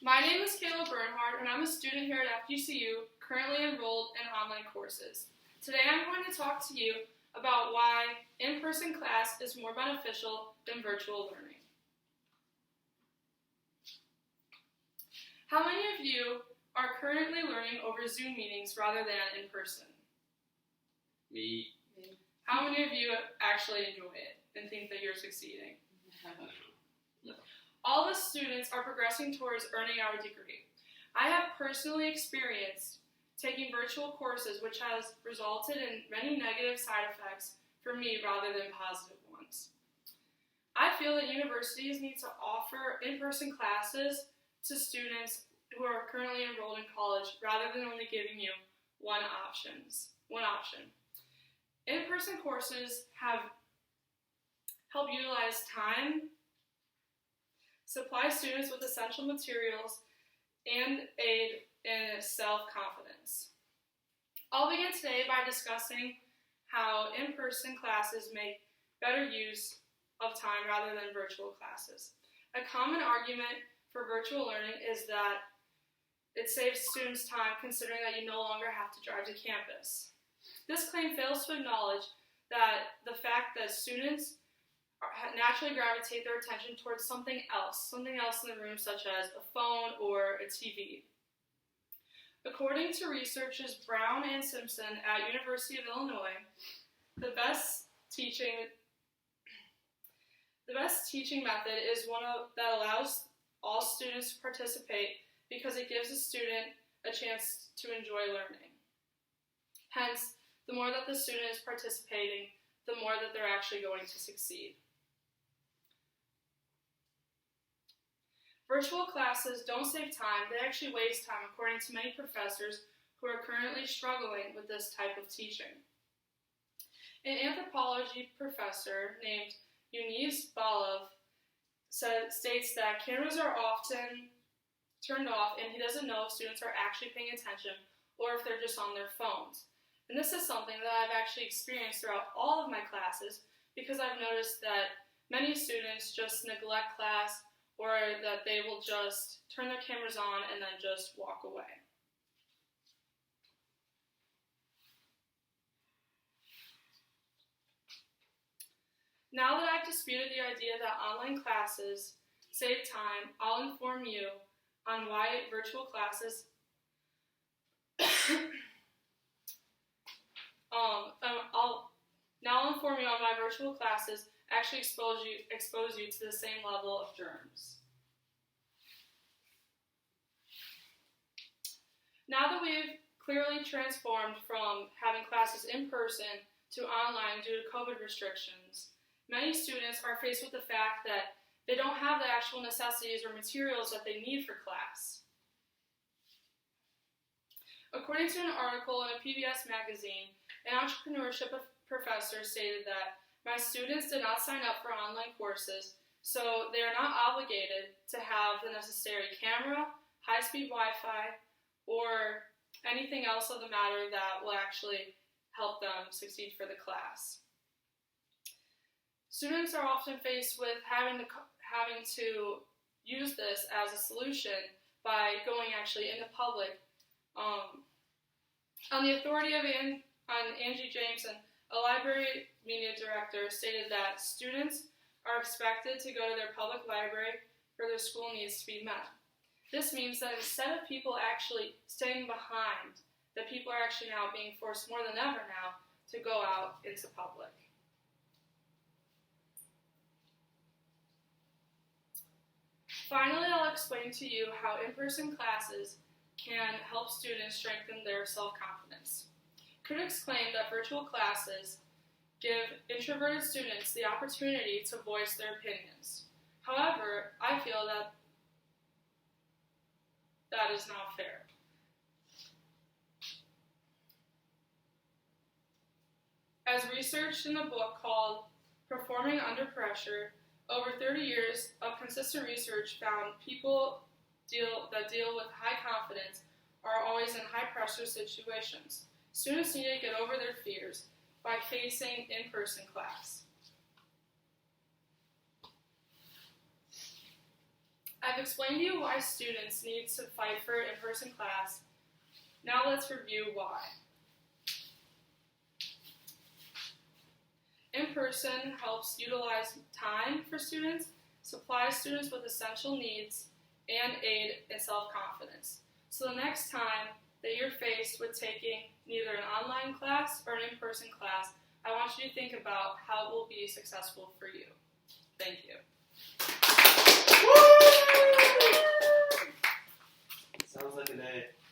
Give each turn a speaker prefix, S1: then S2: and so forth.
S1: My name is Kayla Bernhardt, and I'm a student here at FGCU, currently enrolled in online courses. Today I'm going to talk to you about why in-person class is more beneficial than virtual learning. How many of you are currently learning over Zoom meetings rather than in person?
S2: Me.
S1: How many of you actually enjoy it and think that you're succeeding?
S2: No.
S1: All the students are progressing towards earning our degree. I have personally experienced taking virtual courses, which has resulted in many negative side effects for me rather than positive ones. I feel that universities need to offer in-person classes to students who are currently enrolled in college rather than only giving you one option. In-person courses have helped utilize time, supply students with essential materials, and aid in self-confidence. I'll begin today by discussing how in-person classes make better use of time rather than virtual classes. A common argument for virtual learning is that it saves students time considering that you no longer have to drive to campus. This claim fails to acknowledge that the fact that students naturally gravitate their attention towards something else in the room, such as a phone or a TV. According to researchers Brown and Simpson at University of Illinois, the best teaching method is one that allows all students to participate because it gives a student a chance to enjoy learning. Hence, the more that the student is participating, the more that they're actually going to succeed. Virtual classes don't save time, they actually waste time, according to many professors who are currently struggling with this type of teaching. An anthropology professor named Eunice Balov states that cameras are often turned off and he doesn't know if students are actually paying attention or if they're just on their phones. And this is something that I've actually experienced throughout all of my classes because I've noticed that many students just neglect class or that they will just turn their cameras on and then just walk away. Now that I've disputed the idea that online classes save time, I'll inform you on why virtual classes I'll inform you on why virtual classes actually expose you to the same level of germs. Now that we've clearly transformed from having classes in person to online due to COVID restrictions, many students are faced with the fact that they don't have the actual necessities or materials that they need for class. According to an article in a PBS magazine, an entrepreneurship professor stated that my students did not sign up for online courses, so they are not obligated to have the necessary camera, high-speed Wi-Fi, or anything else of the matter that will actually help them succeed for the class. Students are often faced with having to use this as a solution by going actually into public. On the authority of Angie Jameson, a library media director, stated that students are expected to go to their public library for their school needs to be met. This means that instead of people actually staying behind, that people are actually now being forced more than ever now to go out into public. Finally, I'll explain to you how in-person classes can help students strengthen their self-confidence. Critics claim that virtual classes give introverted students the opportunity to voice their opinions. However, I feel that that is not fair. As researched in a book called Performing Under Pressure, over 30 years of consistent research found people that deal with high confidence are always in high-pressure situations. Students need to get over their fears by facing in-person class. I've explained to you why students need to fight for in-person class. Now let's review why. In-person helps utilize time for students, supply students with essential needs, and aid in self-confidence. So the next time that you're faced with taking neither an online class or an in-person class, I want you to think about how it will be successful for you. Thank you.
S3: Sounds like an A.